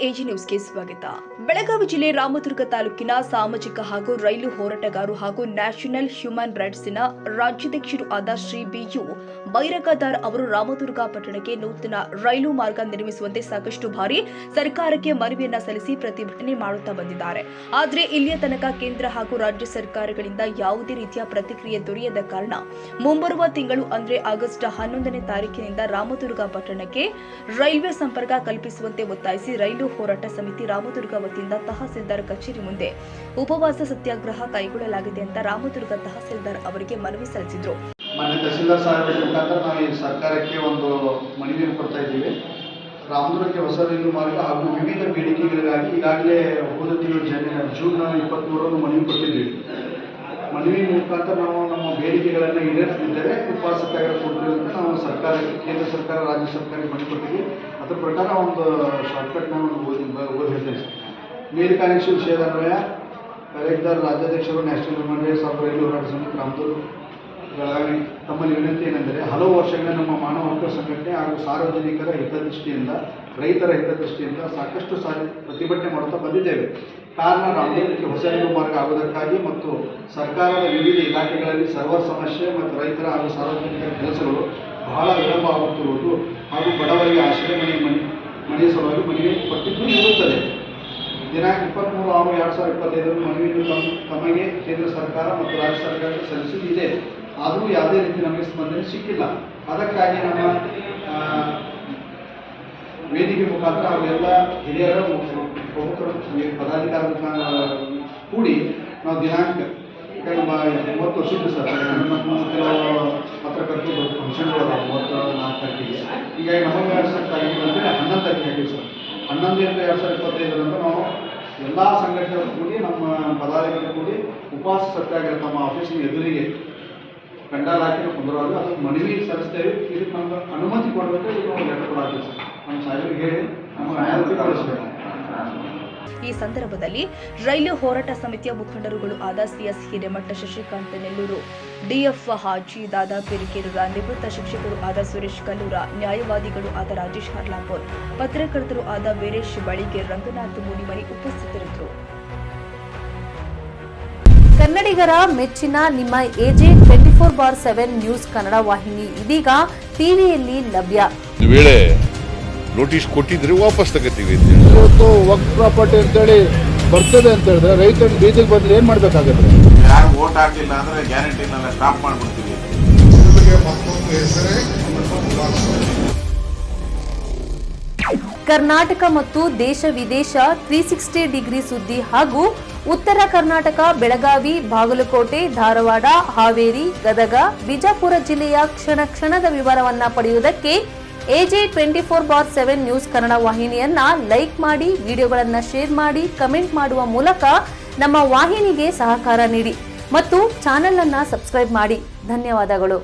AG ನ್ಯೂಸ್ಗೆ ಸ್ವಾಗತ. ಬೆಳಗಾವಿ ಜಿಲ್ಲೆ ರಾಮದುರ್ಗ ತಾಲೂಕಿನ ಸಾಮಾಜಿಕ ಹಾಗೂ ರೈಲು ಹೋರಾಟಗಾರರು ಹಾಗೂ ನ್ಯಾಷನಲ್ ಹ್ಯೂಮನ್ ರೈಟ್ಸ್ನ ರಾಜ್ಯಾಧ್ಯಕ್ಷರು ಆದ ಶ್ರೀ ಬಿಯು ಬೈರಗದಾರ್ ಅವರು ರಾಮದುರ್ಗ ಪಟ್ಟಣಕ್ಕೆ ನೂತನ ರೈಲು ಮಾರ್ಗ ನಿರ್ಮಿಸುವಂತೆ ಸಾಕಷ್ಟು ಬಾರಿ ಸರ್ಕಾರಕ್ಕೆ ಮನವಿಯನ್ನ ಸಲ್ಲಿಸಿ ಪ್ರತಿಭಟನೆ ಮಾಡುತ್ತಾ ಬಂದಿದ್ದಾರೆ. ಆದರೆ ಇಲ್ಲಿಯ ತನಕ ಕೇಂದ್ರ ಹಾಗೂ ರಾಜ್ಯ ಸರ್ಕಾರಗಳಿಂದ ಯಾವುದೇ ರೀತಿಯ ಪ್ರತಿಕ್ರಿಯೆ ದೊರೆಯದ ಕಾರಣ ಮುಂಬರುವ ತಿಂಗಳು ಅಂದ್ರೆ ಆಗಸ್ಟ್ 11ನೇ ತಾರೀಕಿನಿಂದ ರಾಮದುರ್ಗ ಪಟ್ಟಣಕ್ಕೆ ರೈಲ್ವೆ ಸಂಪರ್ಕ ಕಲ್ಪಿಸುವಂತೆ ಒತ್ತಾಯಿಸಿ ರೈಲು ಹೋರಾಟ ಸಮಿತಿ ರಾಮದುರ್ಗ ವತಿಯಿಂದ ತಹಸೀಲ್ದಾರ್ ಕಚೇರಿ ಮುಂದೆ ಉಪವಾಸ ಸತ್ಯಾಗ್ರಹ ಕೈಗೊಳ್ಳಲಾಗಿದೆ ಅಂತ ರಾಮದುರ್ಗ ತಹಸೀಲ್ದಾರ್ ಅವರಿಗೆ ಮನವಿ ಸಲ್ಲಿಸಿದರು. ಮಾನ್ಯ ತಹಸೀಲ್ದಾರ್ ಸಾಹೇಬರ ಮುಖಾಂತರ ನಾವು ಈ ಸರ್ಕಾರಕ್ಕೆ ಒಂದು ಮನವಿಯನ್ನು ಕೊಡ್ತಾ ಇದ್ದೀವಿ. ರಾಮದುರ್ಗಕ್ಕೆ ಹೊಸ ರೈಲು ಮಾರ್ಗ ಹಾಗೂ ವಿವಿಧ ಬೇಡಿಕೆಗಳಿಗಾಗಿ ಈಗಾಗಲೇ ಹೋದ ತಿಂಗಳು ಜೂನ್ 23ರಂದು ಮನವಿ ಕೊಟ್ಟಿದ್ದೀವಿ. ಮನವಿ ಮುಖಾಂತರ ನಾವು ನಮ್ಮ ಬೇಡಿಕೆಗಳನ್ನು ಈಡೇರಿಸಲಿದ್ದರೆ ಉಪವಾಸ ಸತ್ಯಾಗ್ರಹ ಕೊಡ್ತೀವಿ ಅಂತ ನಾವು ಸರ್ಕಾರಕ್ಕೆ, ಕೇಂದ್ರ ಸರ್ಕಾರ, ರಾಜ್ಯ ಸರ್ಕಾರಕ್ಕೆ ಮನವಿ ಕೊಟ್ಟಿದ್ದೀವಿ. ಅದರ ಪ್ರಕಾರ ಒಂದು ಶಾರ್ಟ್ಕಟ್ ನಾವು ಓದಿ ಹೇಳ್ತೇವೆ. ಮೇಲ್ಕಾಣಿಸುವ ವಿಷಯದ ಅನ್ವಯ ಕಲೆಕ್ಟರ್ ರಾಜ್ಯಾಧ್ಯಕ್ಷರು ನ್ಯಾಷನಲ್ ಹ್ಯೂಮನ್ ರೈಟ್ಸ್ ಹಾಗೂ ರೈಲು ಹೋರಾಟ ಸಮಿತಿ ರಾಮದುರ್ಗ ಬೆಳಗಾವಿ ತಮ್ಮಲ್ಲಿ ವಿನಂತಿ ಏನೆಂದರೆ, ಹಲವು ವರ್ಷಗಳ ನಮ್ಮ ಮಾನವ ಹಕ್ಕು ಸಂಘಟನೆ ಹಾಗೂ ಸಾರ್ವಜನಿಕರ ಹಿತದೃಷ್ಟಿಯಿಂದ, ರೈತರ ಹಿತದೃಷ್ಟಿಯಿಂದ ಸಾಕಷ್ಟು ಪ್ರತಿಭಟನೆ ಮಾಡುತ್ತಾ ಬಂದಿದ್ದೇವೆ. ಕಾರಣ ರಾಮದುರ್ಗಕ್ಕೆ ಹೊಸ ರೈಲು ಮಾರ್ಗ ಆಗುವುದಕ್ಕಾಗಿ ಮತ್ತು ಸರ್ಕಾರದ ವಿವಿಧ ಇಲಾಖೆಗಳಲ್ಲಿ ಸರ್ವರ್ ಸಮಸ್ಯೆ ಮತ್ತು ರೈತರ ಹಾಗೂ ಸಾರ್ವಜನಿಕರ ಕೆಲಸಗಳು ಬಹಳ ವಿಳಂಬ ಆಗುತ್ತಿರುವುದು ಹಾಗೂ ಬಡವರಿಗೆ ಆಶ್ರಯ ಮನೆಯ ಸಲುವಾಗಿ ಮನವಿ ಕೊಟ್ಟಿದ್ದು ಇರುತ್ತದೆ. ದಿನಾಂಕ 23/6/2025 ಮನವಿಯನ್ನು ತಮಗೆ ಕೇಂದ್ರ ಸರ್ಕಾರ ಮತ್ತು ರಾಜ್ಯ ಸರ್ಕಾರಕ್ಕೆ ಸಲ್ಲಿಸಿದೆ. ಆದರೂ ಯಾವುದೇ ರೀತಿ ನಮಗೆ ಸ್ಪಂದನೆ ಸಿಕ್ಕಿಲ್ಲ. ಅದಕ್ಕಾಗಿ ನಮ್ಮ ವೇದಿಕೆ ಮುಖಾಂತರ ಅವೆಲ್ಲ ಹಿರಿಯರ ಪ್ರಮುಖರು ಪದಾಧಿಕಾರಿಗಳ ಕೂಡಿ ನಾವು ದಿನಾಂಕ 30 ವರ್ಷದ್ದು ಸರ್, ನಮ್ಮ ಕೆಲವು ಪತ್ರಕರ್ತರು ಫಂಕ್ಷನ್ಗಳು 34 ತಾರೀಕಿಗೆ, ಹೀಗಾಗಿ ನಮಗೆ 11 ತಾರೀಕಿಗೆ 11 ತಾರೀಕಿಗೆ ಹಾಕಿವಿ ಸರ್. 11/8/2025 ನಾವು ಎಲ್ಲ ಸಂಘಟನೆಗಳು ಕೂಡಿ, ನಮ್ಮ ಪದಾಧಿಕಾರಿಗಳು ಕೂಡಿ ಉಪವಾಸ ಸತ್ಯಾಗ್ರಹ ತಮ್ಮ ಆಫೀಸಿನ ಎದುರಿಗೆ ಕಂಡಾಲ ಹಾಕಿ ಕುಂದರುವಾಗ ಅದು ಮನವಿ ಸಲ್ಲಿಸ್ತೇವೆ. ಇದಕ್ಕೆ ನಮ್ಗೆ ಅನುಮತಿ ಕೊಡಬೇಕು. ಇದು ನಾವು ಲೆಟರ್ ಕೊಡಾಗ್ತೀವಿ ಸರ್. ನಮ್ಮ ಸಾಹೇಬರಿಗೆ ಹೇಳಿ ನಮ್ಮ ನ್ಯಾಯಾಲಯಕ್ಕೆ ಕಳಿಸ್ಬೇಕು. ಈ ಸಂದರ್ಭದಲ್ಲಿ ರೈಲು ಹೋರಾಟ ಸಮಿತಿಯ ಮುಖಂಡರುಗಳು ಆದ ಸಿಎಸ್ ಹಿರೇಮಠ, ಶಶಿಕಾಂತ್ ನೆಲ್ಲೂರು, ಡಿಎಫ್ ಹಾಜಿ, ದಾದಾ ಪಿರಿಕೇರೂರ, ನಿವೃತ್ತ ಶಿಕ್ಷಕರು ಆದ ಸುರೇಶ್ ಕಲ್ಲೂರ, ನ್ಯಾಯವಾದಿಗಳು ಆದ ರಾಜೇಶ್ ಹರ್ಲಾಪುರ್, ಪತ್ರಕರ್ತರು ಆದ ವೀರೇಶ್ ಬಳಿಗೆ, ರಂಗನಾಥ್ ಮೂಡಿಮನಿ ಉಪಸ್ಥಿತರಿದ್ದರು. ಕನ್ನಡಿಗರ ಮೆಚ್ಚಿನ ನಿಮ್ಮ ಎಜೆ 24/7 ನ್ಯೂಸ್ ಕನ್ನಡ ವಾಹಿನಿ ಇದೀಗ ಟಿವಿಯಲ್ಲಿ ಲಭ್ಯ. ವೇಳೆ ನೋಟಿಸ್ ಕೊಟ್ಟಿದ್ರೆ ವಾಪಸ್ ತಗೋತೀವಿ. ಇವತ್ತು ವಕ್ಫ್ ಪ್ರಾಪರ್ಟಿ ಅಂತೇಳಿ ಬರ್ತದೆ ಅಂತ ಹೇಳಿದ್ರೆ ರೈತರ ಬೀದಿಗೆ ಬಂದ್ರೆ ಏನ್ ಮಾಡ್ಬೇಕಾಗತ್ತೆ? ಯಾರು ವೋಟ್ ಹಾಕಿಲ್ಲ ಅಂದ್ರೆ ಗ್ಯಾರಂಟಿನೆಲ್ಲ ಸ್ಟಾಪ್ ಮಾಡ್ಬಿಡ್ತೀವಿ. ಕರ್ನಾಟಕ ಮತ್ತು ದೇಶ ವಿದೇಶ 360 ಡಿಗ್ರಿ ಸುದ್ದಿ ಹಾಗೂ ಉತ್ತರ ಕರ್ನಾಟಕ, ಬೆಳಗಾವಿ, ಬಾಗಲಕೋಟೆ, ಧಾರವಾಡ, ಹಾವೇರಿ, ಗದಗ, ಬಿಜಾಪುರ ಜಿಲ್ಲೆಯ ಕ್ಷಣ ಕ್ಷಣದ ವಿವರವನ್ನ ಪಡೆಯುವುದಕ್ಕೆ ಎಜೆ 24/7 ನ್ಯೂಸ್ ಕನ್ನಡ ವಾಹಿನಿಯನ್ನ ಲೈಕ್ ಮಾಡಿ, ವಿಡಿಯೋಗಳನ್ನ ಶೇರ್ ಮಾಡಿ, ಕಮೆಂಟ್ ಮಾಡುವ ಮೂಲಕ ನಮ್ಮ ವಾಹಿನಿಗೆ ಸಹಕಾರ ನೀಡಿ ಮತ್ತು ಚಾನೆಲ್ ಅನ್ನ ಸಬ್ಸ್ಕ್ರೈಬ್ ಮಾಡಿ. ಧನ್ಯವಾದಗಳು.